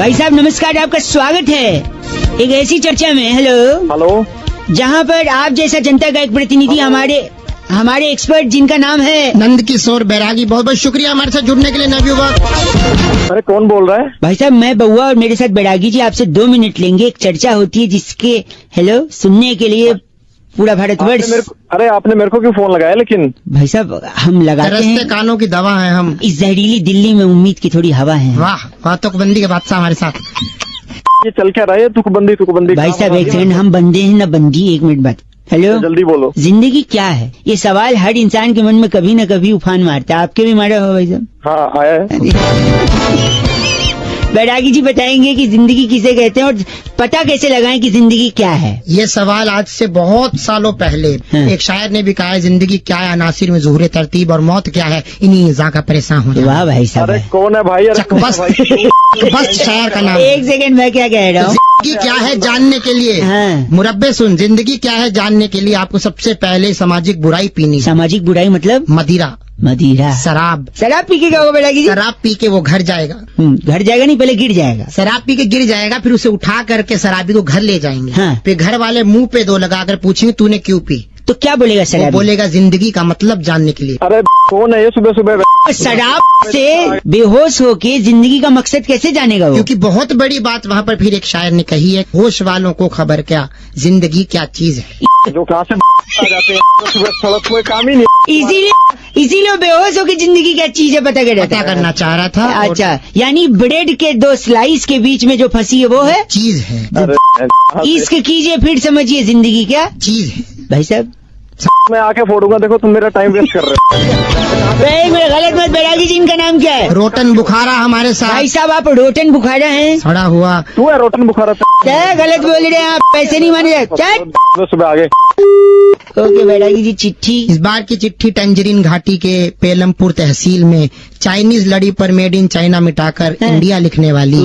भाई साहब नमस्कार, आपका स्वागत है एक ऐसी चर्चा में। हेलो, जहाँ पर आप जैसा जनता का एक प्रतिनिधि हमारे एक्सपर्ट जिनका नाम है नंद किशोर बैरागी, बहुत बहुत शुक्रिया हमारे साथ जुड़ने के लिए नवयुवक। अरे कौन बोल रहा है? भाई साहब मैं बउआ और मेरे साथ बैरागी जी आपसे 2 मिनट लेंगे। एक चर्चा होती है जिसके सुनने के लिए पूरा भारतवर्ष। अरे आपने मेरे को क्यों फोन लगाया? लेकिन भाई साहब हम लगाते हैं, कानों की दवा है हम। इस जहरीली दिल्ली में उम्मीद की थोड़ी हवा है। वाह वाह, तुकबंदी के बादशाह हमारे साथ। ये चल क्या रहा है? तुकबंदी भाई साहब एक सेकंड, हम बंदे हैं न बंदी। 1 मिनट बाद। हेलो, जल्दी बोलो। जिंदगी क्या है? ये सवाल हर इंसान के मन में कभी न कभी उफान मारता है। आपके भी मारा हो भाई साहब? हाँ आया है। बैरागी जी बताएंगे कि जिंदगी किसे कहते हैं और पता कैसे लगाएं कि जिंदगी क्या है। ये सवाल आज से बहुत सालों पहले एक शायर ने भी कहा है, जिंदगी क्या है अनासिर में ज़ुहरे तरतीब, और मौत क्या है इन्हीं निज़ा का परेशान हो जाना। वाह भाई साहब, अरे कौन है भाई? बस शायर का नाम। एक सेकंड, मैं क्या कह रहा हूँ? जिंदगी क्या है जानने के लिए, मुरब्बे सुन, जिंदगी क्या है जानने के लिए आपको सबसे पहले सामाजिक बुराई पीनी। सामाजिक बुराई मतलब? मदिरा, शराब पी के क्या होगा बैरागी जी? शराब पी के वो घर जाएगा। घर जाएगा नहीं, पहले गिर जाएगा। शराब पी के गिर जाएगा, फिर उसे उठा करके शराबी को घर ले जाएंगे। फिर घर वाले मुंह पे 2 लगाकर पूछेंगे तूने क्यों पी, तो क्या बोलेगा शराबी? वो बोलेगा जिंदगी का मतलब जानने के लिए। अरे कौन है ये सुबह सुबह? शराब से बेहोश होके जिंदगी का मकसद कैसे जानेगा वो? क्योंकि बहुत बड़ी बात वहाँ पर फिर एक शायर ने कही है, होश वालों को खबर क्या, जिंदगी क्या चीज है। जो कहाँ से आ जाते हैं सुबह, सड़क कोई काम ही नहीं। इसीलिए बेहोश होके जिंदगी क्या चीज है पता करना चाह रहा था। अच्छा, यानी ब्रेड के 2 स्लाइस के बीच में जो फंसी है वो है चीज है। इश्क कीजिए फिर समझिए जिंदगी क्या चीज है। भाई साहब मैं आके फोड़ूंगा, देखो तुम मेरा टाइम वेस्ट कर रहे हो। मेरा गलत मत। बैरागी जी इनका नाम क्या है? रोटन बुखारा हमारे साथ। भाई साहब आप रोटन बुखारा हैं? सड़ा हुआ तू है रोटन बुखारा। क्या गलत बोल रहे हैं आप? पैसे नहीं माने जाए। सुबह आगे। ओके बैरागी जी, चिट्ठी। इस बार की चिट्ठी टंजरीन घाटी के पेलमपुर तहसील में चाइनीज लड़ी पर मेड इन चाइना मिटाकर इंडिया लिखने वाली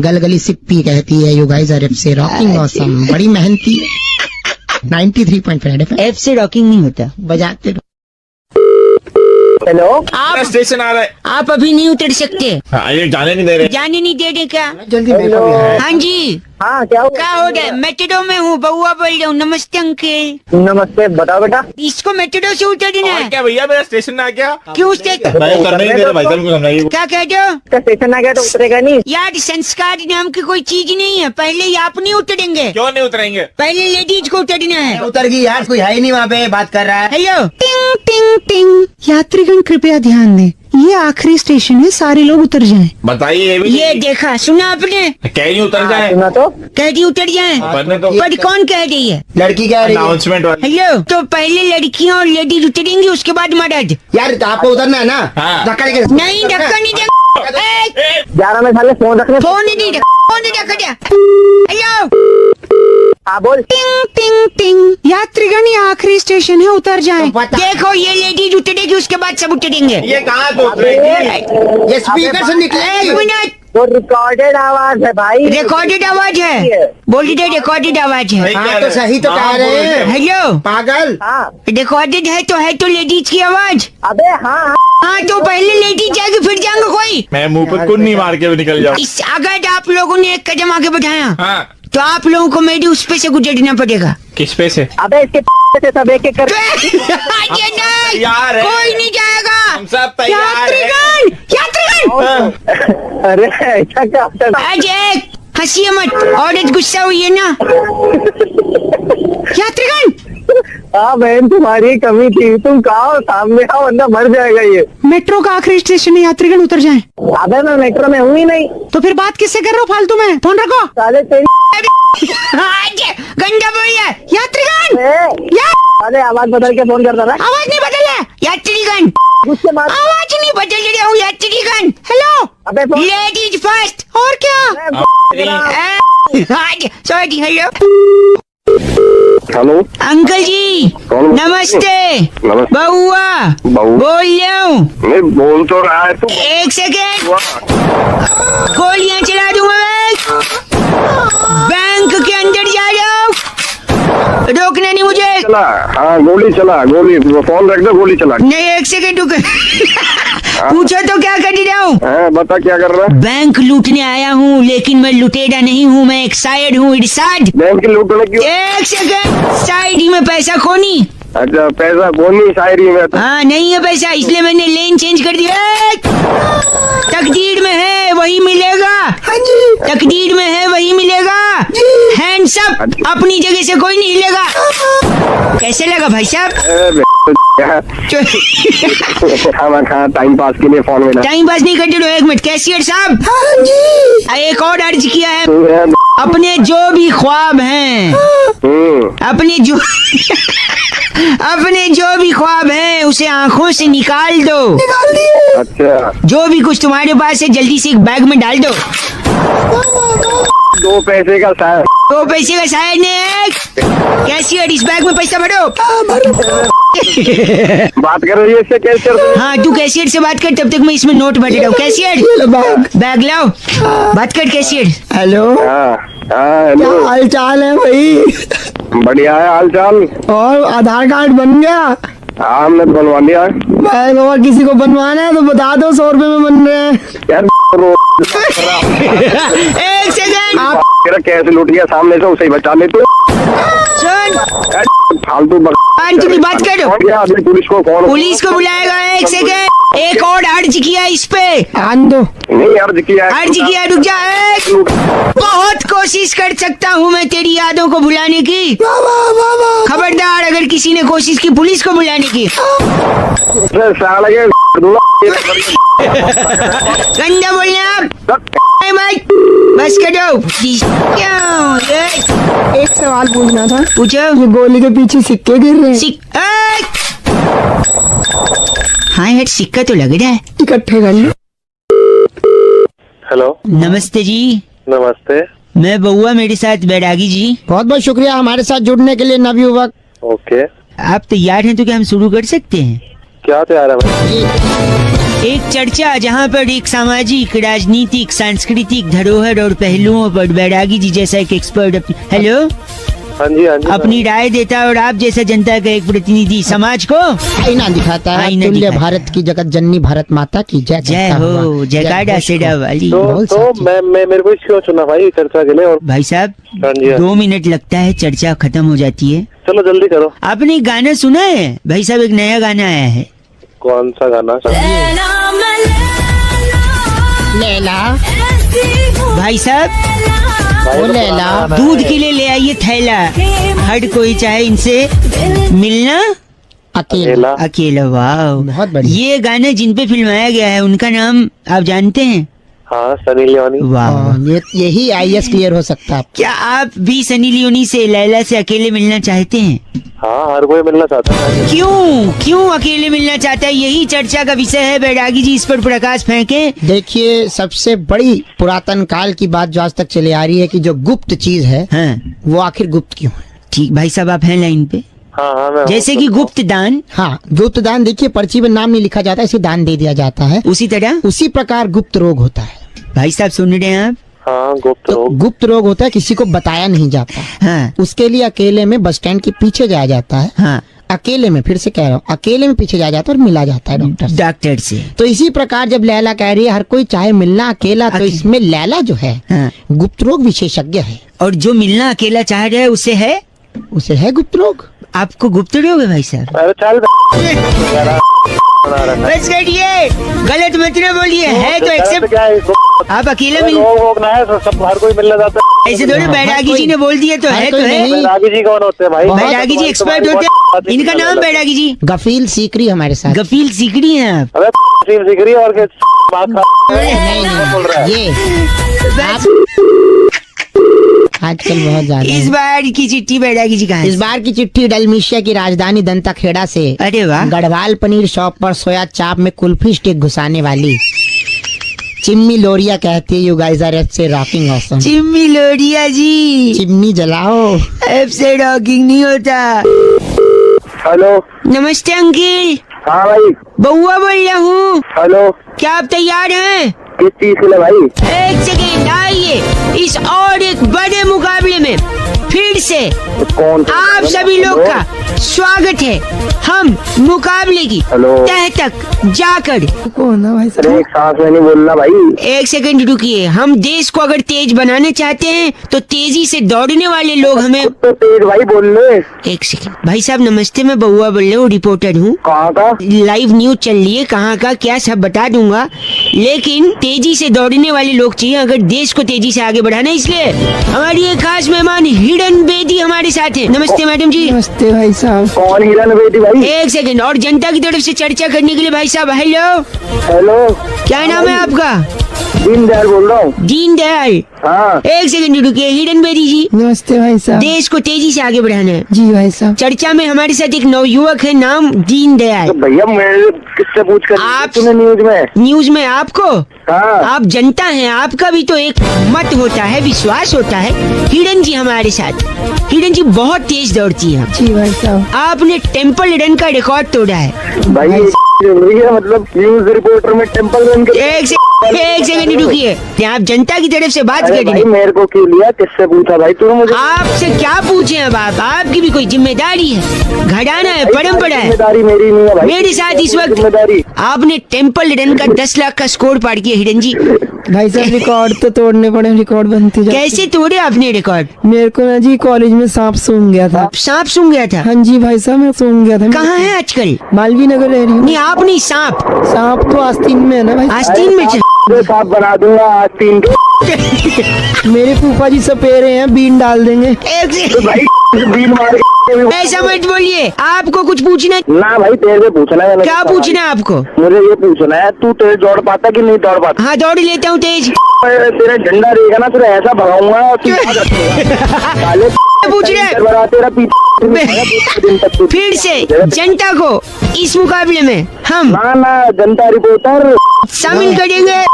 गलगली सिप्पी कहती है, यू गाइस आर से रॉकिंग ऑसम, बड़ी मेहनती। 93.5 एफ से रॉकिंग नहीं होता, बजाते। हेलो, आप स्टेशन आ रहा है। आप अभी नहीं उतर सकते। हाँ, ये जाने नहीं दे रहे। जाने नहीं दे रहे क्या? जल्दी। हाँ जी, हाँ क्या क्या हो रहा है? मेट्रो में हूँ, बउआ बोल रहा हूँ। नमस्ते अंकल। नमस्ते, बताओ बेटा। इसको मेट्रो से उतरना है। क्या भैया, मेरा स्टेशन में आ गया। क्यों स्टेशन? मैं उतरने नहीं दे रहा भाई साहब को समझाइए। क्या कह रहे हो? स्टेशन आ गया तो उतरेगा नहीं यार, संस्कार नाम की कोई चीज नहीं है। पहले ही आप नहीं उतरेंगे, क्यों नहीं उतरेंगे? पहले लेडीज को उतरना है। उतर गई यार, कोई है ही नहीं वहाँ पे बात कर रहा है। हेलो, टिंग टिंग टिंग। यात्रीगण कृपया ध्यान दें, ये आखिरी स्टेशन है, सारे लोग उतर जाएं। बताइए। ये देखा सुना आपने? कह नहीं उतर जाए। सुना तो कह दी उतर जाए, तो पर कौन कह रही है? लड़की क्या रही है? अनाउंसमेंट वाली। हेलो, तो पहले लड़कियां और लेडीज उतरेंगी, उसके बाद मर्द। यार आपको उतरना है ना? हाँ। धक्का देके। नहीं, धक्का नहीं दे। 11 में साले फोन रखने। फोन नहीं दे, फोन नहीं धक्का दिया। हेलो, हाँ बोल। टिंग टिंग टिंग। यात्रीगण ये आखिरी स्टेशन है, उतर जाएं। देखो ये लेडीज उतरेगी, उसके बाद सब उतरेंगे। ये कहाँ तो उतरेगी? ये स्पीकर से निकले। 1 मिनट, वो रिकॉर्डेड आवाज है भाई। रिकॉर्डेड आवाज है। बोल दे, रिकॉर्डेड आवाज है। हाँ तो सही तो कह रहे हैं। हेलो, पागल। हाँ रिकॉर्डेड है तो लेडीज की आवाज। अबे हाँ हाँ, तो पहले लेडीज जाएगी फिर जाएंगे कोई। मैं मुंह पे कुन्नी मार के भी निकल जाऊँ। अगर आप लोगों ने एक कदम आगे बढ़ाया हाँ, तो आप लोगों को मेरी उस पे से गुजरना पड़ेगा। किस पे से? अबे इसके से सब एक एक कर। ये नहीं, तैयार है। कोई नहीं जाएगा। हम सब तैयार हैं। यात्रीगण अरे ऐसा क्या होता है? आज एक हंसी मत, औरत गुस्सा हुई है ना। यात्रीगण, हाँ बहन, तुम्हारी कमी थी। तुम कहा सामने आओ वरना मर जाएगा ये। मेट्रो का आखिरी स्टेशन है, यात्रीगण उतर जाएं। अबे मैं मेट्रो में हूँ ही नहीं। तो फिर बात किससे कर रहे हो फालतू में? फोन रखो। साले तेरी आज गंदा बोल रहा है। यात्रीगण, अरे आवाज बदल के फोन करता था। आवाज नहीं बदल है। यात्रीगण, गुस्से मार। आवाज नहीं बदल रहा हूँ। यात्रीगण, हेलो, अबे फोन। Ladies first. और क्या? सॉरी। हेलो हेलो अंकल जी, कौन? नमस्ते। नमस्ते। बउआ बोल रहा हूँ। मैं बोल तो रहा है तू। 1 सेकेंड, गोलियां चला दूंगा मैं। बैंक के अंदर जा रहा हूँ, रोकना नहीं मुझे। चला, हाँ गोली चला, गोली फोन रख दो, गोली चला। नहीं, 1 सेकेंड रुक। पूछो तो क्या कर रहा हूँ? बता क्या कर रहा है? बैंक लूटने आया हूँ, लेकिन मैं लुटेरा नहीं हूँ, मैं एक शायर हूँ। इरशाद। बैंक लूटने क्यों? एक सेकंड, शायरी में पैसा खोनी। अच्छा, पैसा खोनी शायरी में तो। हाँ, नहीं है पैसा, इसलिए मैंने लेन चेंज कर दिया। तकदीर में है वही मिलेगा। हाँ जी। तकदीर में है वही मिलेगा। हैंड्स अप, अपनी जगह से कोई नहीं हिलेगा। कैसे लगा भाई साहब? हाँ, टाइम पास के लिए फोन में टाइम पास नहीं करते रहो। एक मिनट, कैशियर साहब। हाँ जी। एक और अर्ज किया है, अपने जो भी ख्वाब हैं, अपने जो भी ख्वाब हैं उसे आंखों से निकाल दो। निकाल दिए। अच्छा, जो भी कुछ तुम्हारे पास है जल्दी से एक बैग में डाल दो। 2 पैसे का शायर। 2 पैसे का शायर ने। कैशियर, इस बैग में पैसा भरो। बात कर रही है इससे कैशियर? हाँ, तू कैशियर से बात कर, तब तक मैं इसमें नोट भर रहा हूँ। कैशियर, बैग लाओ, बात कर कैशियर। हेलो। हाँ, क्या हेलो। हाल चाल है भाई? बढ़िया है हाल चाल। और आधार कार्ड बन गया? हाँ, हमने तो बनवा लिया। भाई बाबा, किसी को बनवाना है तो बता दो, 100 रुपए में बन रहे हैं। यार एक सेकंड, आप तेरा कैसे लूट गया सामने से, उसे ही बचा ले तू। सुन, फालतू की बात करो। पुलिस को कौन? पुलिस को बुलाएगा। एक सेकंड, एक और अर्ज किया इस पे। आन दो। नहीं अर्ज किया है। अर्ज किया, रुक जा। बहुत कोशिश कर सकता हूँ मैं तेरी यादों को भुलाने की। खबरदार अगर किसी ने कोशिश की पुलिस को बुलाने की। गंदा बोलना आप। बस करो। क्यों? एक सवाल पूछना था। पूछो। ये गोली के पीछे सिक्के गिर रहे हैं। हाँ यार, सिक्का तो लग रहा है। इकट्ठे कर लो। हेलो, नमस्ते जी। नमस्ते। मैं बउआ, मेरे साथ बैरागी जी। बहुत बहुत शुक्रिया हमारे साथ जुड़ने के लिए नवयुवक। ओके, आप तैयार हैं तो क्या हम शुरू कर सकते हैं? क्या तैयार है भाई? एक चर्चा जहाँ पर एक सामाजिक, राजनीतिक, सांस्कृतिक धरोहर और पहलुओं पर बैरागी जी जैसा एक एक्सपर्ट हेलो, हाँ जी, हाँ जी। अपनी राय देता है और आप जैसा जनता का एक प्रतिनिधि समाज को आईना दिखाता है। आईना तुल्य दिखाता है। भारत की जगत जननी भारत माता की जय। जय कहता हो, हुआ। जयकारा घोष सेरा को। वाली। तो मैं मेरे को क्यों चुना भाई चर्चा के लिए? और भाई साहब, हाँ जी, हाँ। 2 मिनट लगता है, चर्चा खत्म हो जाती है। चलो जल्दी करो। आपने एक गाना सुना है भाई साहब? एक नया गाना आया है। कौन सा गाना? लैला, भाई साहब, ओ लैला, दूध के लिए ले आइए थैला। हर कोई चाहे इनसे मिलना अकेला। अकेला। वाह, बहुत बढ़िया। ये गाना जिन पे फिल्माया गया है उनका नाम आप जानते हैं? हाँ, सनी लियोनी। वाह, यही आईएएस क्लियर हो सकता है। क्या आप भी सनी लियोनी से, लैला से अकेले मिलना चाहते हैं? हाँ, हर कोई मिलना चाहता है। क्यों अकेले मिलना चाहता है? यही चर्चा का विषय है। बैरागी जी, इस पर प्रकाश फेंकें। देखिए, सबसे बड़ी पुरातन काल की बात जो आज तक चली आ रही है कि जो गुप्त चीज है हाँ, वो आखिर गुप्त क्यों है? ठीक भाई साहब, आप हैं लाइन पे। हाँ, मैं जैसे कि गुप्त दान, हाँ, गुप्त दान। देखिए, पर्ची में नाम नहीं लिखा जाता, इसे दान दे दिया जाता है। उसी तरह उसी प्रकार गुप्त रोग होता है। भाई साहब सुन रहे हैं आप? हाँ, गुप्त तो रोग। गुप्त रोग होता है, किसी को बताया नहीं जाता। हाँ उसके लिए अकेले में बस स्टैंड के पीछे जाया जाता है। हाँ, अकेले में, फिर से कह रहा हूँ, अकेले में पीछे जाया जाता है और मिला जाता है डॉक्टर से। डॉक्टर से। तो इसी प्रकार जब लैला कह रही है हर कोई चाहे मिलना अकेला, तो इसमें लैला जो है हाँ, गुप्त रोग विशेषज्ञ है। और जो मिलना अकेला चाह रहा है उसे है, उसे है गुप्त रोग। आपको गुप्त रोग है भाई साहब? अरे चल बस करिए, गलत मत न बोलिए। है तो एक्सेप्ट। क्या है इसको? आप अकेले मिल, रोग वोग ना है, सब हर कोई मिलना चाहता है। ऐसे थोड़े बैरागी जी ने बोल दिया तो है तो है। बैरागी जी कौन होते हैं भाई? बैरागी जी एक्सपर्ट होते हैं। इनका नाम बैरागी जी। गफील सीकरी हमारे साथ। गफील सीकरी हैं आप। अबे सीम सीकरी और क्या बात बोल रहा है? ये आजकल बहुत ज्यादा इस है। बार की चिट्ठी बैरागी जी कहाँ है? इस बार की चिट्ठी डलमिशिया की राजधानी दंताखेड़ा से। अरे वाह, गढ़वाल पनीर शॉप पर सोया चाप में कुल्फी स्टिक घुसाने वाली चिम्मी लोरिया कहती है, यू गाइस आर एफ से रॉकिंग ऑसम। चिम्मी लोरिया जी, चिमनी जलाओ। एफ से रॉकिंग नहीं होता। हेलो, नमस्ते अंकिल, हाँ भाई। बउआ बोल रहा हूँ। हेलो, क्या आप तैयार हैं? किस चीज के लिए भाई? एक सेकेंड, आइए। इस और एक बड़े मुकाबले में फिर से कौन आप सभी लोग का स्वागत है। हम मुकाबले की हेलो। तह तक जाकर कौन है भाई साहब? अरे एक सांस में नहीं बोलना भाई। एक सेकंड रुकिए। हम देश को अगर तेज बनाना चाहते हैं तो तेजी से दौड़ने वाले लोग हमें। तो तेज भाई बोल ले। एक सेकंड भाई साहब, नमस्ते, मैं बउआ बोल रहा हूँ, रिपोर्टर हूँ। कहाँ का? लाइव न्यूज चल रही है, कहाँ का क्या सब बता दूंगा, लेकिन तेजी से दौड़ने वाले लोग चाहिए अगर देश को तेजी से आगे बढ़ाना है। इसलिए हमारी एक खास मेहमान हिरन बेदी हमारे साथ है। नमस्ते मैडम जी। नमस्ते भाई साहब। कौन हिरन बेटी भाई? एक सेकंड, और जनता की तरफ से चर्चा करने के लिए भाई साहब हेलो, हेलो, क्या नाम है आपका? दीनदयाल बोल रहा हूँ। दीनदयाल। हाँ एक सेकंड रुकिए, हिरन बेदी जी, नमस्ते भाई साहब। देश को तेजी से आगे बढ़ाना है। जी भाई साहब। चर्चा में हमारे साथ एक नवयुवक है, नाम दीनदयाल। तो भैया मेरे किससे पूछ कर आप- तूने न्यूज में? न्यूज में आपको, हाँ आप जनता हैं, आपका भी तो एक मत होता है, विश्वास होता है। हिरन जी हमारे साथ, हिरन जी बहुत तेज दौड़ती है। जी भाई साहब। आपने टेम्पल रन का रिकॉर्ड तोड़ा है। भाई ये जरूरी है, मतलब न्यूज रिपोर्टर में टेम्पल रन के। एक सेकंड रुकिए, आप जनता की तरफ से बात अरे कर रहे भाई हैं। मेरे को क्यों लिया, किससे पूछा भाई तूने मुझे? आपसे क्या पूछे अब आप? आपकी भी कोई जिम्मेदारी है, घराना है, परंपरा है। जिम्मेदारी मेरी नहीं है भाई। मेरे साथ इस वक्त जिम्मेदारी आपने टेम्पल रन का 10 लाख का स्कोर पार किया हिरन जी। भाई साहब रिकॉर्ड तो तोड़ने पड़े, रिकॉर्ड बनते जाते। कैसे तोड़े आपने रिकॉर्ड? मेरे को ना जी कॉलेज में सांप सूंघ गया था। सांप सूंघ गया था? हाँ जी भाई साहब, मैं सूंघ गया था। कहाँ है आजकल? मालवीय नगर रह रही हूँ। नहीं आप नहीं, सांप सांप तो आस्तीन में है ना भाई। आस्तीन में साफ बना दूंगा आज 3 के। मेरे फूफा जी सपेरे हैं, बीन डाल देंगे। एक से तो भाई बीन मार के ऐसा मत बोलिए, आपको कुछ पूछना है? ना भाई तेरे से पूछना है। क्या पूछना है आपको? मुझे ये पूछना है, तू तेज दौड़ पाता कि नहीं दौड़ पाता? हाँ दौड़ लेता हूँ तेज। तेरा झंडा रहेगा ना, तेरा ऐसा भगाऊंगा और तू भाग जाएगा। साले पूछ रहे हैं? बड़ा तेरा पीछे फिर से जनता को इस मुकाबले में हम ना ना जनता रिपोर्टर। शामिल करेंगे।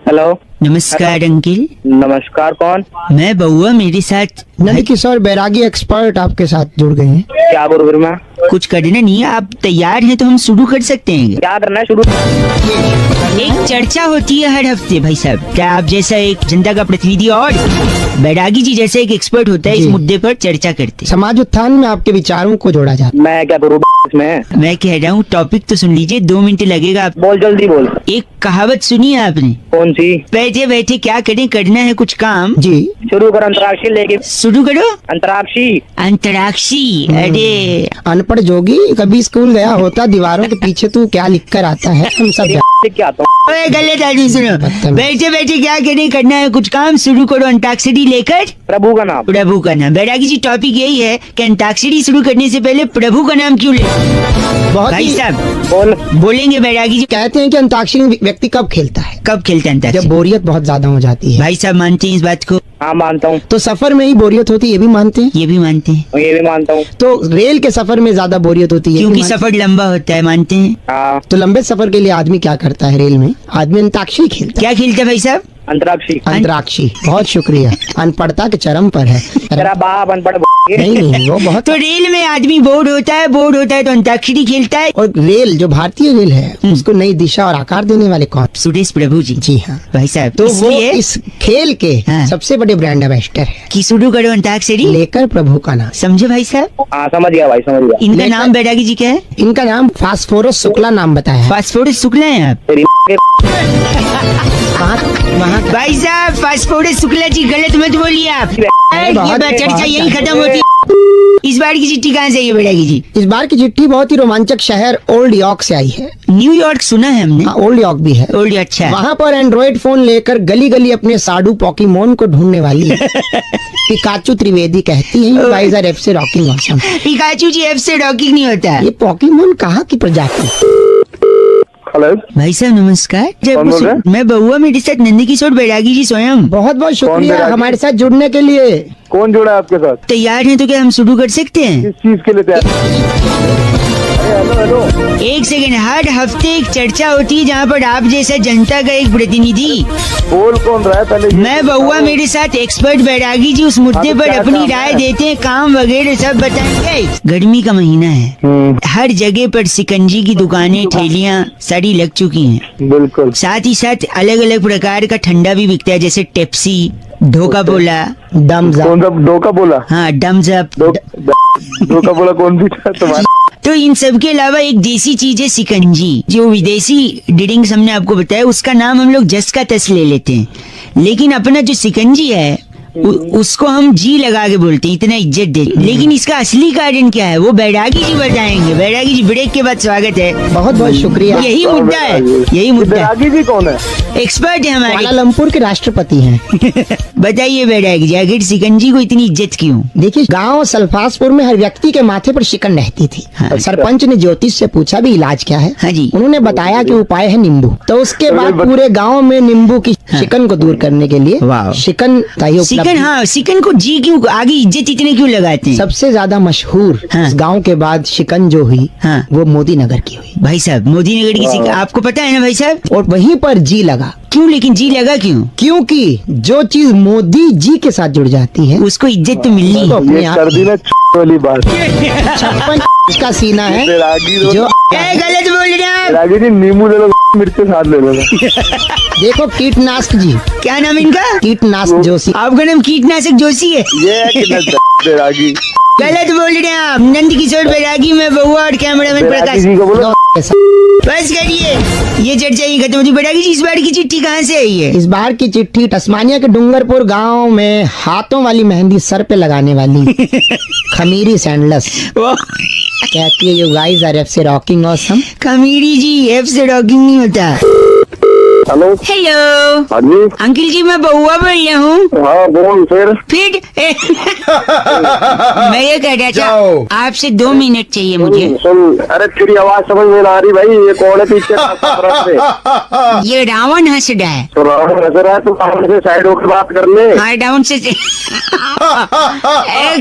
हेलो नमस्कार अंकिल। नमस्कार, कौन? मैं बउआ, मेरे साथ नंद किशोर बैरागी एक्सपर्ट आपके साथ जुड़ गए हैं। क्या बोल फिर मैं? कुछ करना नहीं है, आप तैयार हैं तो हम शुरू कर सकते हैं। क्या करना है शुरू? एक चर्चा होती है हर हफ्ते भाई साहब, क्या आप जैसा एक जनता का प्रतिनिधि और बैरागी जी जैसा एक एक्सपर्ट होता है, इस जी। मुद्दे पर चर्चा करते हैं। समाज उत्थान में आपके विचारों को जोड़ा जाता मैं क्या करूँ इसमें? मैं कह रहा हूँ टॉपिक तो सुन लीजिए, 2 मिनट लगेगा। बोल जल्दी बोल। एक कहावत सुनी है आपने, कौन सी? बैठे बैठे क्या करें, करना है कुछ काम। है। जी शुरू कर अंतराक्षी लेके। शुरू करो। अंतराक्षी। अंतराक्षी। अरे अनपढ़ जोगी, कभी स्कूल गया होता, दीवारों के पीछे तू क्या लिख कर आता है, हम सब क्या आता हूँ? ओए, गलत आदमी सुनो। बदतमीज। बैठे बैठे क्या करें, करना है कुछ काम, शुरू करो अंताक्षरी लेकर प्रभु का नाम। प्रभु का नाम। बैरागी जी टॉपिक यही है कि अंताक्षरी शुरू करने से पहले प्रभु का नाम क्यों ले? बहुत भाई ही साहब बोल। बोलेंगे बैरागी जी। कहते हैं कि अंताक्षरी व्यक्ति कब खेलता है? कब खेलते हैं जब अंताक्षरी? बोरियत बहुत ज्यादा हो जाती है। भाई साहब मानते हैं इस बात को? हाँ मानता हूँ। तो सफर में ही बोरियत होती है, ये भी मानते हैं। ये भी मानते हैं, ये भी मानता हूँ। तो रेल के सफर में ज्यादा बोरियत होती है, ये भी क्योंकि मानते सफर लंबा होता है, मानते हैं। हाँ तो लंबे सफर के लिए आदमी क्या करता है? रेल में आदमी अंताक्षरी खेलता क्या खेलते हैं भाई साहब? अंतराक्षी। है। अंतराक्षी। बहुत शुक्रिया, अनपढ़ता के चरम पर है। तेरा बाप अनपढ़ नहीं नहीं, वो बहुत। तो रेल में आदमी बोर होता है तो अंताक्षरी खेलता है। और रेल जो भारतीय रेल है उसको नई दिशा और आकार देने वाले कौन? सुरेश प्रभु जी। जी हाँ। भाई साहब तो वो इसलिए इस खेल के हाँ। सबसे बड़े ब्रांड एम्बेसडर है। कि शुरू करो अंताक्षरी, लेकर प्रभु का नाम। समझे भाई साहब? हाँ समझ गया भाई, समझ गया। इनका लेकर- नाम बैरागी जी क्या है? इनका नाम फास्फोरस शुक्ला नाम बताया है। फास्फोरस शुक्ला है आप? तेरी के वहाँ भाई साहब फास्फोरस शुक्ला जी गलत मत बोलिए आप। ये बहुत- बात चर्चा बहुत- यही खत्म होती है। इस बार की चिट्ठी कहाँ से आई है बैरागी जी? इस बार की चिट्ठी बहुत ही रोमांचक शहर ओल्ड यॉर्क से आई है। न्यूयॉर्क सुना है हमने। हाँ, ओल्ड यॉर्क भी है। ओल्ड अच्छा है। वहाँ पर एंड्रॉइड फोन लेकर गली गली अपने साडू पॉकीमोन को ढूंढने वाली पिकाचू त्रिवेदी कहती है, "You guys are FC rocking awesome." Pikachu ji F से रॉकिंग नहीं होता है। ये पॉकीमोन कहाँ की प्रजाति? हेलो भाई साहब नमस्कार। कौन बोल रहे हैं? मैं बउआ, मेरे साथ नंदी किशोर बैरागी जी स्वयं। बहुत बहुत शुक्रिया बैरागी? हमारे साथ जुड़ने के लिए। कौन जुड़ा है आपके साथ? तैयार हैं तो क्या हम शुरू कर सकते हैं? किस चीज के लिए तैयार? Hello hello. एक सेकंड, हर हफ्ते एक चर्चा होती है जहाँ पर आप जैसा जनता का एक प्रतिनिधि, बोल कौन रहा है पहले? मैं बउआ, मेरे साथ एक्सपर्ट बैरागी जी उस मुद्दे पर क्या अपनी काम राय है? देते हैं, काम वगैरह सब बताएंगे। गर्मी का महीना है, हर जगह पर सिकंजी की दुकानें, ठेलियाँ सारी लग चुकी हैं। बिल्कुल। साथ ही साथ अलग अलग प्रकार का ठंडा भी बिकता है, जैसे टेप्सी, धोखा बोला, डम्स अप। कौन सा दो का बोला? हाँ डम्स अप। दो का बोला कौन सी था तुम्हारा? तो इन सब के अलावा एक देसी चीज है सिकंजी, जो विदेशी ड्रिंक्स हमने आपको बताया उसका नाम हम लोग जस का तस ले लेते हैं, लेकिन अपना जो सिकंजी है उसको हम जी लगा के बोलते हैं, इतना इज्जत दे। लेकिन इसका असली कारण क्या है वो बैरागी जी बताएंगे। बैरागी जी ब्रेक के बाद स्वागत है। बहुत बहुत शुक्रिया। यही मुद्दा है, यही मुद्दा है। बैरागी जी कौन है? एक्सपर्ट है हमारे। कुआलालंपुर के राष्ट्रपति हैं। बताइए बैरागी जी आखिर सिकंजी को इतनी इज्जत क्यों? देखिए, गांव सल्फासपुर में हर व्यक्ति के माथे पर शिकन रहती थी। हाँ। सरपंच ने ज्योतिष से पूछा भी इलाज क्या है। हाँ जी। उन्होंने बताया कि उपाय है नींबू। तो उसके बाद पूरे गांव में नींबू की शिकन को दूर करने के लिए वाह। शिकन का ही उपलब्ध। सिकन, हाँ सिकन को जी क्यों आगे इज्जत इतने क्यों लगाते हैं? सबसे ज्यादा मशहूर हाँ। इस गांव के बाद शिकन जो हुई हाँ। वो मोदी नगर की हुई, भाई साहब मोदी नगर की सिकन आपको पता है ना भाई साहब? और वहीं पर जी लगा। क्यों लेकिन जी लगा क्यों? क्योंकि जो चीज मोदी जी के साथ जुड़ जाती है उसको इज्जत तो मिलनी तो है। अपने ये आप कर दी ना वाली बात। 56 का सीना है बैरागी जो गलत बोल रहे हैं आप। बैरागी जी नींबू ले लो, मिर्च के साथ ले लेना। देखो कीटनाशक जी, क्या नाम इनका? कीटनाशक जोशी। आपका नाम कीटनाशक जोशी है? ये है कि ना बैरागी। गलत बोल रहे हैं आप। नंद किशोर बैरागी में बहुआ और कैमरामैन बैरागी प्रकाश। जी को बोलो। बस करिए, ये चर्चा ही खत्म होती। बैरागी जी इस बार की चिट्ठी कहाँ से आई है? इस बार की चिट्ठी तस्मानिया के डूंगरपुर गांव में हाथों वाली मेहंदी सर पे लगाने वाली खमीरी सैंडलस कहती है, you guys are FC rocking awesome. Khamiri ji F से रॉकिंग नहीं होता। हेलो। हेलो हाँ जी। अंकिल जी, मैं बहुआ बोल रहा हूँ। हाँ बोल फिर। मैं ये कह रहा था आपसे 2 मिनट चाहिए मुझे। सुन, अरे तेरी आवाज समझ में ना आ रही भाई। ये कौन है पीछे से? ये रावण हंस रहा है। तो रावण नजर आया, तू रावण से साइड होकर बात कर ले। हाँ डाउन से एक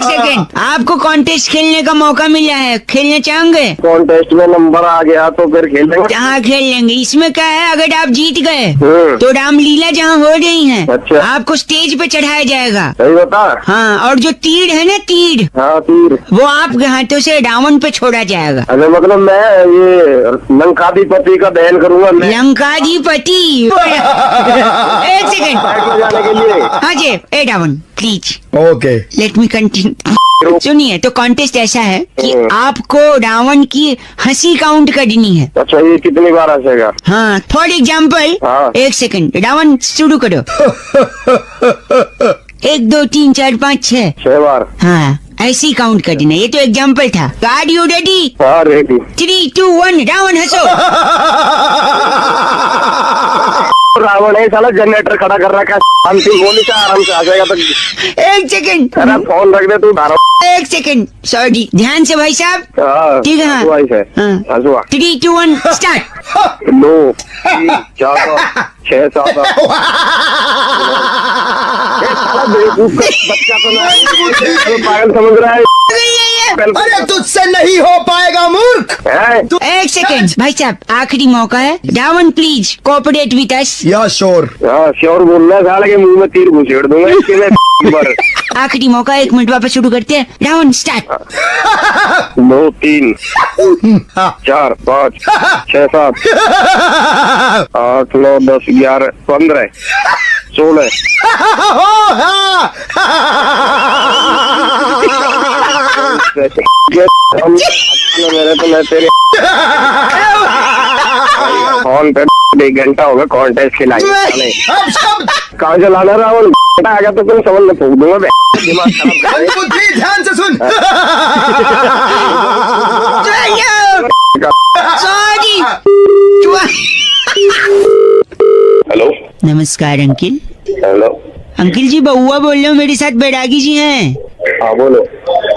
सेकंड, आपको कॉन्टेस्ट खेलने का मौका मिला है, खेलना चाहेंगे? कॉन्टेस्ट में नंबर आ गया तो फिर खेलेंगे। हाँ खेल लेंगे। इसमें क्या है, अगर आप जीत गए हम्म। तो रामलीला जहाँ हो रही है अच्छा। आपको स्टेज पे चढ़ाया जाएगा। सही बता। हाँ, और जो तीर है ना तीर, हाँ तीर, वो आपके हाथों से रावण पे छोड़ा जाएगा। अरे मतलब मैं ये लंकाधिपति का दहन करूंगा मैं लंकाधिपति। एक सेकंड। साइड में जाने के लिए। हाँ जी, ए Ravan please okay. Let me continue. सुनिए, तो कॉन्टेस्ट ऐसा है कि आपको रावण की हंसी काउंट करनी है। अच्छा, ये कितनी बार हंसेगा? हाँ, फॉर एग्जाम्पल हाँ। एक सेकंड, रावण शुरू करो। 1 2 3 4 5 6। 6 बार। हाँ, ऐसी काउंट करना। ये तो एग्जाम्पल था। Are you ready? हाँ रेडी। 3 2 1 रावण हंसो। रावण है साला, जनरेटर खड़ा कर रखा है। शांति गोली से आराम से आ जाएगा। तो एक सेकंड, अरे फोन रख दे तू। एक सेकंड, सॉरी, ध्यान से भाई साहब। हाँ ठीक है, हाँ। हंसुआ ही है। हाँ। हंसुआ। 3 2 1 स्टार्ट। 2 3 4 6 7 बच्चा तो नहीं, पागल समझ रहा है। अरे तुझसे नहीं हो पाएगा मूर्ख। है? एक सेकंड भाई साहब, आखिरी मौका है। Ravan please cooperate with us. हाँ श्योर बोलना है। साले के मुंह में तीर घुसेड़ दूंगा इसके में। आखिरी मौका, 1 मिनट वापस शुरू करते हैं। रावण स्टार्ट। 2 3 4 5 6 7 8 9 10 11 15 16 मेरे तो मैं तेरे फोन पे 1 घंटा होगा कॉन्टेस्ट खिलाई। कहाँ चलाना रावण? आ गया तो तुम समझ में फूक दूंगा। दिमाग खराब। ध्यान से सुन। सॉरी। हेलो। नमस्कार अंकिल। हेलो। अंकिल जी बहुआ बोल रहे हो, मेरे साथ बैरागी जी हैं। हाँ बोलो।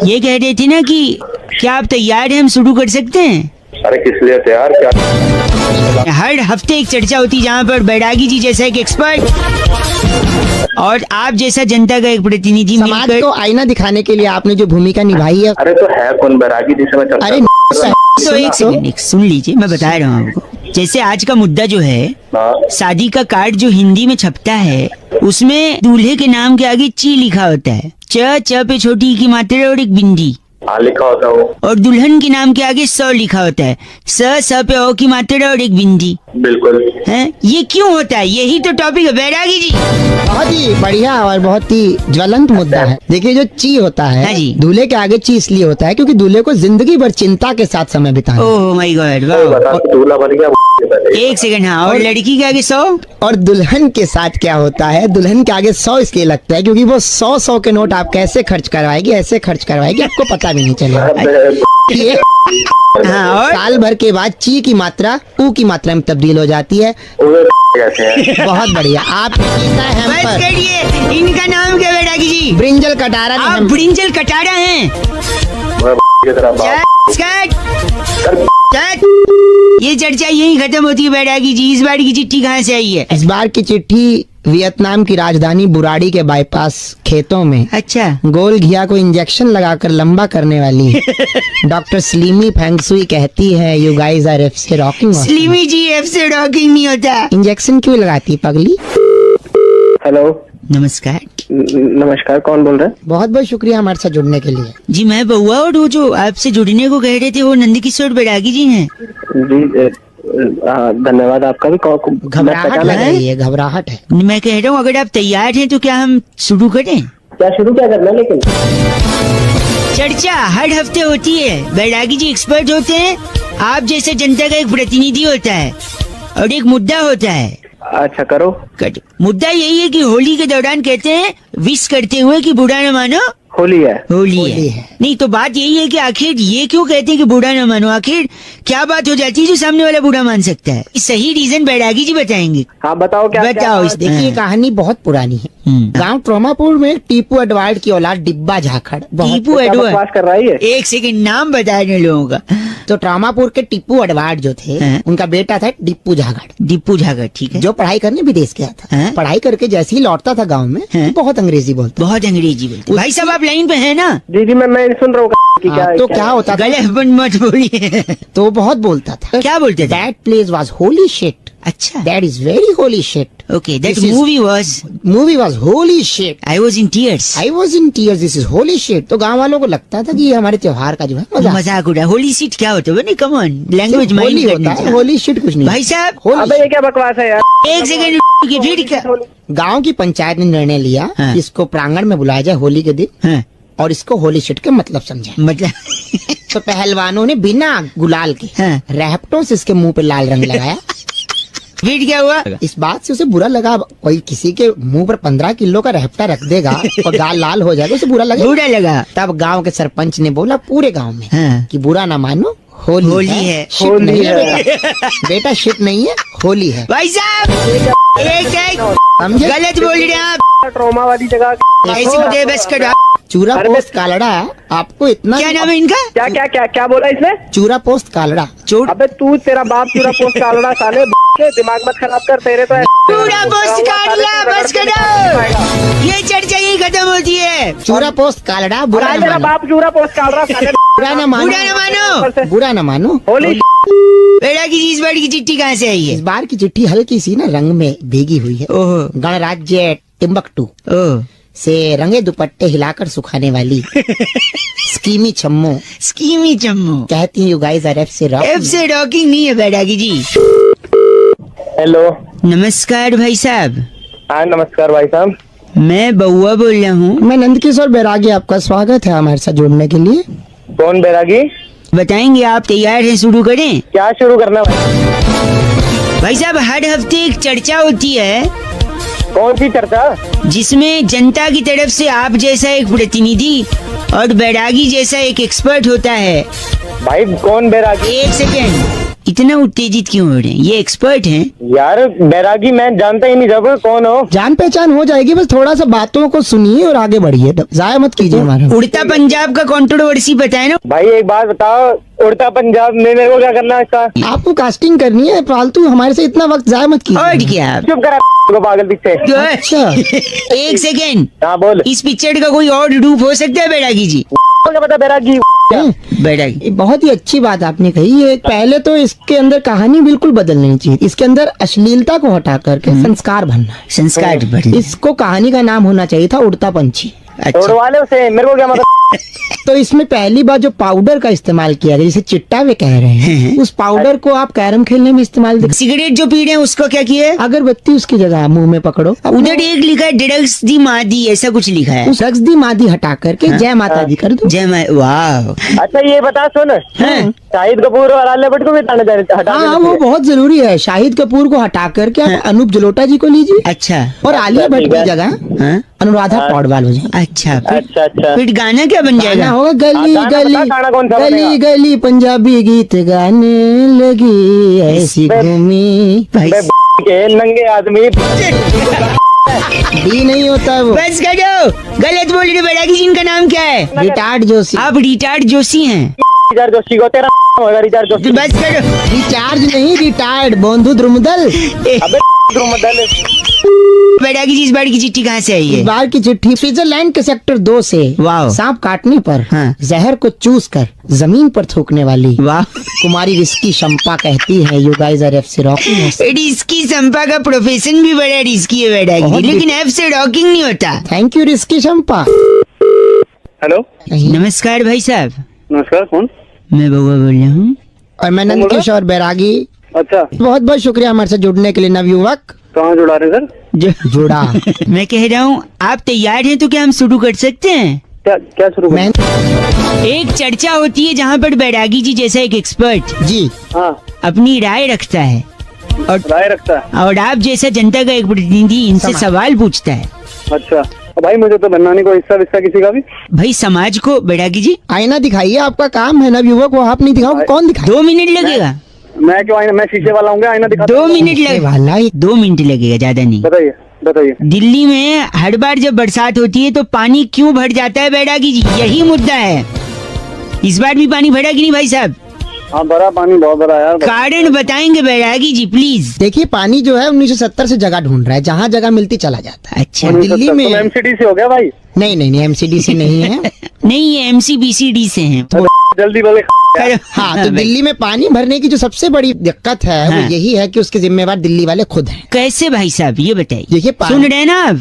ये कह रहे थे ना कि क्या आप तैयार हैं, हम शुरू कर सकते हैं? अरे किस लिए तैयार? क्या हर हफ्ते एक चर्चा होती है जहाँ पर बैरागी जी जैसा एक एक्सपर्ट और आप जैसा जनता का एक प्रतिनिधि समाज मिलकर। को आईना दिखाने के लिए आपने जो भूमिका निभाई है। अरे तो है कौन बैरागी जिसे मैं चर्चा अरे तो एक सेकंड, एक सुन लीजिए, मैं बता रहा हूँ आपको। जैसे आज का मुद्दा जो है, हाँ। शादी का कार्ड जो हिंदी में छपता है उसमें दूल्हे के नाम के आगे ची लिखा होता है। च पे छोटी की मात्रा और एक बिंदी। हाँ लिखा होता है वो। और दुल्हन के नाम के आगे 100 लिखा होता है। स पे ओ की मात्रा और एक बिंदी। बिल्कुल। हैं? ये क्यों होता है? यही तो टॉपिक है बैरागी जी। बहुत ही बढ़िया और बहुत ही ज्वलंत मुद्दा है। देखिए जो ची होता हाँ है जी। दूल्हे के आगे ची इसलिए होता है क्योंकि दूल्हे को जिंदगी भर चिंता के साथ समय बिताना है। ओह माय गॉड, वाह। दूल्हा बन गया एक सेकंड, हाँ। और लड़की के आगे 100? और दुल्हन के साथ क्या होता है, दुल्हन के आगे 100 इसलिए लगता है क्योंकि वो 100 के नोट आप कैसे खर्च करवाएगी, ऐसे खर्च करवाएगी आपको पता भी नहीं चलेगा। ये हाँ, और साल भर के बाद ची की मात्रा ऊ की मात्रा में तब्दील हो जाती है। कैसे है? बहुत बढ़िया। आप बस करिए, इनका नाम क्या है बैरागी जी? ब्रिंजल कटारा ने आप हम- ब्रिंजल कटारा हैं? की तरह बाप। कट। ये चर्चा यही खत्म होती है बैरागी जी। इस बार की चिट्ठी कहाँ से आई है? इस बार की चिट्ठी वियतनाम की राजधानी बुराड़ी के बाईपास खेतों में अच्छा, गोल घिया को इंजेक्शन लगाकर लंबा करने वाली डॉक्टर स्लीमी फेंगसुई कहती है यू गाइस आर एफ से रॉकिंग। स्लीमी जी एफ से रॉकिंग नहीं होता। इंजेक्शन क्यों लगाती पगली? हेलो, नमस्कार नमस्कार, कौन बोल रहे हैं? बहुत बहुत शुक्रिया हमारे साथ जुड़ने के लिए। जी, मैं बउआ और वो जो आपसे जुड़ने को कह रहे थे वो नंदकिशोर बैरागी जी हैं। जी धन्यवाद आपका भी। घबराहट लग रही है, घबराहट है। मैं कह रहा हूँ अगर आप तैयार हैं तो क्या हम शुरू करें? क्या शुरू क्या करना है लेकिन? चर्चा हर हफ्ते होती है। बैरागी जी एक्सपर्ट होते हैं, आप जैसे जनता का एक प्रतिनिधि होता है और एक मुद्दा होता है। अच्छा करो। मुद्दा यही है कि होली के दौरान कहते हैं विश करते हुए कि बुरा न मानो होली है। होली है। नहीं तो बात यही है कि आखिर ये क्यों कहते हैं कि बुरा न मानो? आखिर क्या बात हो जाती है जो सामने वाला बुरा मान सकता है? सही रीजन बैरागी जी बताएंगे। हाँ बताओ क्या? बताओ इस देखिए ये कहानी बहुत पुरानी है। गांव ट्रोमापुर में टीपू एडवर्ड की औलाद डिब्बा झाखड़ टीपू क्या एडवर्ड। बकवास कर रहा है ये? एक सेकंड, नाम बताए ना लोगों का। तो ट्रोमापुर के टीपू एडवर्ड जो थे हाँ। उनका बेटा था डिप्पू झाखड़, दीपू झागर, ठीक है। जो पढ़ाई करने विदेश गया था। हाँ। पढ़ाई करके जैसे ही लौटता था गांव में हाँ। बहुत अंग्रेजी बोलता। बहुत अंग्रेजी बोलते। भाई साहब आप लाइन पे हैं ना? जी जी मैं सुन रहा हूँ कि क्या हाँ, तो क्या होता था, गले मत बोलिए। तो बहुत बोलता था। क्या बोलते थे? That place was holy shit, अच्छा, that is very holy shit. Okay, that This is- movie was, movie was holy shit, I was in tears. I was in tears, this is holy shit. तो गांव वालों को लगता था कि ये हमारे त्योहार का जो है मजाक मजाक उड़ा। होली सीट क्या होता है? Come on, language Holi mind होता है, होली शिट कुछ नहीं। भाई साहब होली अबे ये क्या बकवास है यार? एक सेकंड की फिर क्या? गांव की पंचायत ने निर्णय लिया हाँ। कि इसको प्रांगण में बुलाया जाए होली के दिन हाँ, और इसको होली शिट के मतलब समझाए। मतलब तो पहलवानों ने बिना गुलाल के हाँ। रैप्टों से इसके मुंह पे लाल रंग लगाया। फिर क्या हुआ? इस बात से उसे बुरा लगा, कोई किसी के मुंह पर 15 किलो का रैप्टा रख देगा और गाल लाल हो जाएगा, उसे बुरा लगेगा। बुरा लगा। तब गांव के सरपंच ने बोला पूरे गांव में हाँ। कि बुरा ना मानो, होली होली है, है। शिट होली नहीं है है। बेटा, बेटा शिट नहीं है, होली है। भाई साहब एक समझे? गलत बोल रहे हैं आप। ट्रोमा वाली जगह ऐसे होते बस करो आप। चूरा अरे पोस्ट कालड़ा आपको इतना क्या नाम है इनका? क्या क्या क्या क्या बोला इसने? चूरा पोस्ट कालड़ा चोट अबे तू तेरा बाप पूरा पोस्ट डालना साले के दिमाग मत खराब कर तेरे तो पूरा पोस्ट काट लिया, बस करो। ये चर्चा यही खत्म होती है। चूरा पोस्ट कालड़ा बुरा अरे न तेरा मानो, बाप पूरा पोस्ट डाल रहा साले। बुरा न मानो, बुरा न मानो। बुरा न मानो। होली बेटा की इस बार की चिट्ठी कहाँ से आई इस है? बार की चिट्ठी हल्की सी ना रंग में भीगी हुई है। ओहो, गणराज्य टिम्बकटू ओह, से रंगे दुपट्टे हिलाकर सुखाने वाली स्कीमी छम्मो स्कीमी चम्मू। कहती है यू गाइस आर एफ से रॉक। एफ से रॉकिंग नहीं है बैरागी जी। हेलो। नमस्कार भाई साहब, हाँ नमस्कार भाई साहब। मैं बउआ बोल रहा हूँ। मैं नंदकिशोर बैरागी, आपका स्वागत है हमारे साथ जुड़ने के लिए। कौन बैरागी? बताएंगे आप तैयार हैं? शुरू करें? क्या शुरू करना भाई? भाई साहब हर हफ्ते एक चर्चा होती है कौन सी चर्चा? जिसमें जनता की तरफ से आप जैसा एक प्रतिनिधि और बैरागी जैसा एक एक्सपर्ट होता है। भाई कौन बैरागी? एक सेकेंड, इतना उत्तेजित क्यों हो रहे हैं? ये एक्सपर्ट हैं। यार बैरागी मैं जानता ही नहीं जब कौन हो। जान पहचान हो जाएगी, बस थोड़ा सा बातों को सुनिए और आगे बढ़िए, जाया मत कीजिए हमारा। उड़ता पंजाब का कंट्रोवर्सी पता है ना? भाई एक बात बताओ, उड़ता पंजाब में मेरे को क्या करना है इसका? आपको कास्टिंग करनी है, फालतू हमारे से इतना वक्त जाया मत और कीजिए। क्या? चुप करा को पागल पीछे। अच्छा एक सेकेंड, हाँ बोल। इस पिक्चर का कोई और रूप हो सकता है बैरागी जी? क्या पता बैरागी बैरागी ये बहुत ही अच्छी बात आपने कही। ये पहले तो इसके अंदर कहानी बिल्कुल बदलनी चाहिए, इसके अंदर अश्लीलता को हटा करके संस्कार भरना है। संस्कार बढ़। इसको कहानी का नाम होना चाहिए था उड़ता पंछी। अच्छा, उड़वा ले उसे, मेरे को क्या मतलब। तो इसमें पहली बार जो पाउडर का इस्तेमाल किया गया, जिसे चिट्टा वे कह रहे हैं, उस पाउडर को आप कैरम खेलने में इस्तेमाल सिगरेट जो पी रहे हैं उसको क्या किए? अगरबत्ती उसकी जगह मुंह में पकड़ो। उधर एक लिखा है ड्रग्स दी मादी, ऐसा कुछ लिखा है। उस रक्स दी मादी हटा करके जय माता दी कर दो। जय माँ, वाह। अच्छा ये बता सुन, शाहिद कपूर और आलिया भट्ट को भी हटा हाँ, वो बहुत जरूरी है। शाहिद कपूर को हटा करके आप अनूप जलोटा जी को लीजिए, अच्छा। और आलिया भट्ट की जगह हाँ? अनुराधा पौडवाल हो जाए। अच्छा अच्छा अच्छा फिर गाना क्या बन गाना जाएगा? होगा गली गाना गली बता, गाना कौन सा गली बनेगा? गली पंजाबी गीत गाने लगी ऐसी घूमी। भाई के नंगे आदमी डी नहीं होता है वो, बस करो, गलत बोल रहे बैरागी जी। इनका नाम क्या है? रिटार्ड जोशी। आप रिटार्ड जोशी हैं। रिचार्ज जोशी को तेरा होगा रिचार्ज जोशी। तो बस करो। रिचार्ज नहीं, रिटायर्ड बोंधु द्रुमदल। अबे द्रुमदल। बैरागी जी इस बार की चिट्ठी कहाँ से आई इस है? बार की चिट्ठी स्विट्जरलैंड के सेक्टर 2 से। वाह। सांप काटने पर हाँ। जहर को चूस कर जमीन पर थूकने वाली वाह। कुमारी रिस्की शंपा कहती है, you guys are FC rocking. Risky Sampa का प्रोफेशन भी बड़ा रिस्की है बैरागी बहुत जी, लेकिन एफ से रॉकिंग नहीं होता। Thank you risky Shampa. Hello नमस्कार भाई साहब, नमस्कार, कौन? मैं बउआ बोल रहा हूँ। और मैं नंद किशोर बैरागी। अच्छा, बहुत बहुत शुक्रिया हमारे साथ जुड़ने के लिए नवयुवक। कहाँ जुड़ा रहे सर? जुड़ा मैं कह रहा हूँ आप तैयार हैं तो क्या हम शुरू कर सकते हैं? क्या क्या शुरू मैं एक चर्चा होती है जहाँ पर बैरागी जी जैसा एक एक्सपर्ट जी हाँ, अपनी राय रखता है राय रखता है। और आप जैसा जनता का एक प्रतिनिधि इनसे सवाल पूछता है। अच्छा भाई, मुझे तो बनना नहीं कोई हिस्सा विस्सा किसी का भी। भाई समाज को बैरागी जी आईना दिखाइए, आपका काम है नवयुवक, वो आप नहीं दिखाओगे कौन दिखाए? 2 मिनट लगेगा। मैं क्यों आईना, मैं शीशे वाला हूँ, आईना दिखा। 2 मिनट वाला ही 2 मिनट लगेगा, ज्यादा नहीं। बताइए बताइए। दिल्ली में हर बार जब बरसात होती है तो पानी क्यों भर जाता है बैरागी जी, यही मुद्दा है। इस बार भी पानी भरा कि नहीं भाई साहब? हाँ भरा, पानी बहुत भरा यार। कारण बताएंगे बैरागी जी प्लीज। देखिए, पानी जो है 1970 से जगह ढूंढ रहा है, जहाँ जगह मिलती चला जाता है। अच्छा। और दिल्ली में एमसीडी से हो गया भाई? नहीं नहीं नहीं, एमसीडी से नहीं है। नहीं, ये MCBCD से हैं। जल्दी बोले। हाँ, तो दिल्ली में पानी भरने की जो सबसे बड़ी दिक्कत है हाँ। वो यही है कि उसके जिम्मेवार दिल्ली वाले खुद हैं। कैसे भाई साहब ये बताइए? देखिए, सुन रहे हैं ना आप?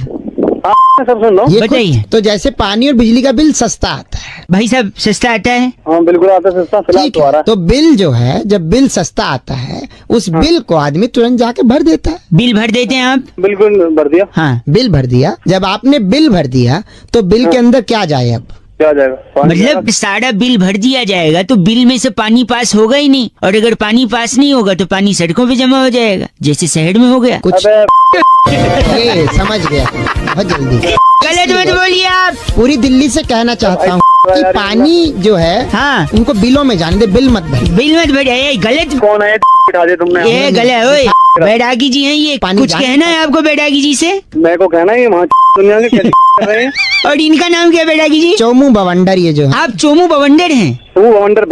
हाँ सब सुन लो। ये बताइए। खुद- तो जैसे पानी और बिजली का बिल सस्ता आता है, भाई साहब सस्ता आता है? हाँ बिल्कुल आता है सस्ता, फिलहाल ठीक तो आ रहा है, तो बिल जो है, जब बिल सस्ता आता है उस बिल को आदमी तुरंत जाके भर देता है। बिल भर देते हैं आप? है। बिल्कुल भर दिया। हाँ, बिल भर दिया, जब आपने बिल भर दिया तो बिल के अंदर क्या जाए अब? क्या आ जाएगा? पानी मतलब सारा बिल भर दिया जाएगा तो बिल में से पानी पास होगा ही नहीं, और अगर पानी पास नहीं होगा तो पानी सड़कों पे जमा हो जाएगा, जैसे शहर में हो गया। कुछ अबे ये समझ गया बहुत जल्दी। गलत मत बोलिए आप। पूरी दिल्ली से कहना चाहता हूँ कि पानी जो है हाँ, उनको बिलों में जाने दे, बिल मत भर। बिल मत भर। ये गलत, कौन है? बिठा दिया तुमने। ये गलत। ओए बैरागी जी हैं ये, पानी कुछ जाने कहना है आपको बैरागी जी से? मेरे को कहना है वहाँ दुनिया के क्या कर रहे हैं? और इनका नाम क्या है बैरागी जी? चोमू बवंडर ये जो है, आप चोमू बवंडर हैं। तू वंडर।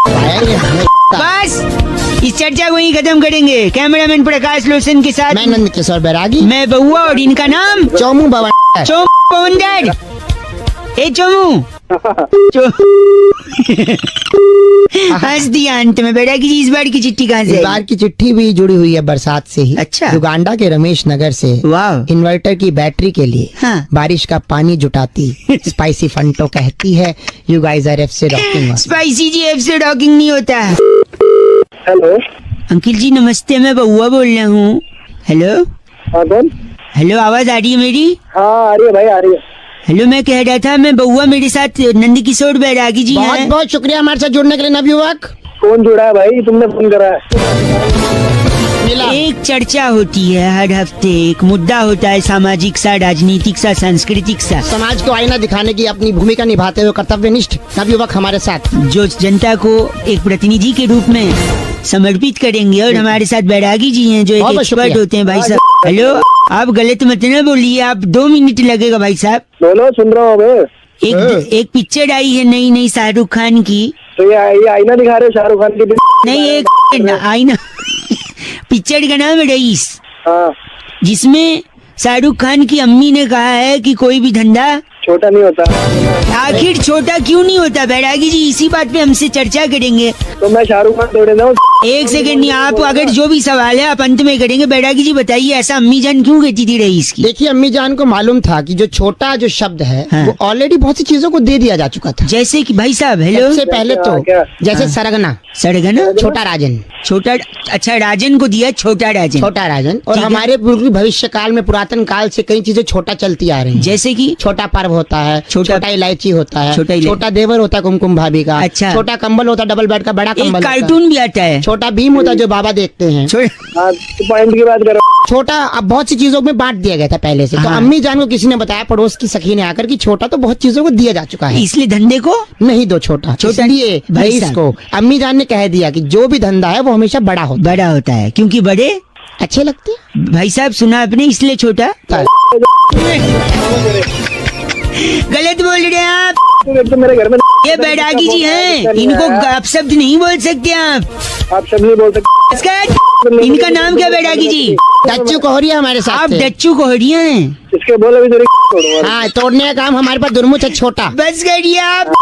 आया ये हमें- बस इस चर्चा को ही खत्म करेंगे। कैमरामैन प्रकाश लोचन के साथ मैं नंद किशोर बैरागी, मैं बउआ, और इनका नाम चोमू बवंडर। चोमू बवंडर। ए चोमू हंस दिया अंत में। बैरागी जी इस बार की चिट्ठी कहाँ से इस आई? बार की चिट्ठी भी जुड़ी हुई है बरसात से ही। अच्छा। युगांडा के रमेश नगर से वाह। इन्वर्टर की बैटरी के लिए हाँ। बारिश का पानी जुटाती स्पाइसी फंटो कहती है, यू गाइस आर एफ से रॉकिंग। स्पाइसी जी एफ से डॉकिंग नहीं होता। हेलो अंकिल जी नमस्ते, मैं बउआ बोल रहा हूँ। हेलो हाँ कौन? हेलो, आवाज आ रही है मेरी? हाँ आ रही है भाई, आ रही है। हेलो, मैं कह रहा था मैं बउआ, मेरे साथ नंद किशोर बैरागी जी बहुत हैं। बहुत शुक्रिया हमारे साथ जुड़ने के लिए नवयुवक। कौन जुड़ा है भाई? तुमने फोन करा है? मिला। एक चर्चा होती है हर हफ्ते, एक मुद्दा होता है, सामाजिक सा, राजनीतिक सा, सांस्कृतिक सा, समाज को आईना दिखाने की अपनी भूमिका निभाते हुए कर्तव्यनिष्ठ नवयुवक हमारे साथ। जो जनता को एक प्रतिनिधि के रूप में समर्पित करेंगे। और हमारे साथ बैरागी जी हैं जो एक बहुत बहुत एक्सपर्ट शुक्रिया। होते हैं भाई साहब। हेलो, आप गलत मत ना बोलिए, आप 2 मिनट लगेगा भाई साहब। बोलो, सुन रहा हूँ भाई। एक पिक्चर आई है नई नई शाहरुख खान की। तो ये आईना दिखा रहे हो शाहरुख खान की? नहीं, एक आईना पिक्चर का नाम है रईस, हाँ जिसमें शाहरुख खान की अम्मी ने कहा है कि कोई भी धंधा छोटा नहीं होता। आखिर छोटा क्यों नहीं होता बैरागी जी, इसी बात पे हमसे चर्चा करेंगे। तो मैं शाहरुख खान थोड़े ना हूँ। एक सेकंड नहीं, आप अगर जो भी सवाल है आप अंत में करेंगे। बैरागी जी बताइए, ऐसा अम्मी जान क्यों कहती थी रईस की? देखिए, अम्मी जान को मालूम था कि जो छोटा जो शब्द है हाँ। वो ऑलरेडी बहुत सी चीजों को दे दिया जा चुका था। जैसे कि भाई साहब हेलो, सबसे पहले तो क्या? जैसे सरगना, सरगना, छोटा राजन, छोटा, अच्छा राजन को दिया छोटा राजन। छोटा राजन। और ठीक है। हमारे भविष्य काल में, पुरातन काल से कई चीजें छोटा चलती आ रही हैं। जैसे कि छोटा पर्व होता है, छोटा- छोटा इलायची होता है, छोटा इलायची। छोटा देवर होता है कुमकुम भाभी का, अच्छा। छोटा कंबल होता है डबल बेड का, बड़ा एक कंबल होता है। कार्टून भी आता है छोटा भीम होता है जो बाबा देखते हैं। हाँ, तो पॉइंट की बात करो। छोटा अब बहुत सी चीजों में बांट दिया गया था पहले से। तो हाँ। अम्मी जान को किसी ने बताया, पड़ोस की सखी ने आकर, कि छोटा तो बहुत चीजों को दिया जा चुका है, इसलिए धंधे को नहीं दो छोटा। छोटा- इसलिए भाई रईस साहब। को अम्मी जान ने कह दिया कि जो भी धंधा है वो हमेशा बड़ा होता बड़ा होता है, क्योंकि बड़े है। अच्छे लगते हैं। भाई साहब सुना आपने, इसलिए छोटा। गलत बोल रहे हैं आप। तो मेरे घर में ये बैरागी जी हैं, इनको आप शब्द नहीं बोल सकते आप सब नहीं बोल सकते। इसका इनका नाम क्या बैरागी जी? डच्चू कोहरिया हमारे साथ आप थे। डच्चू कोहरिया हैं। इसके बोले भी तेरे तोड़ूंगा। हाँ, तोड़ने का काम हमारे पास दुर्मुछ है छोटा। बस करिए आप।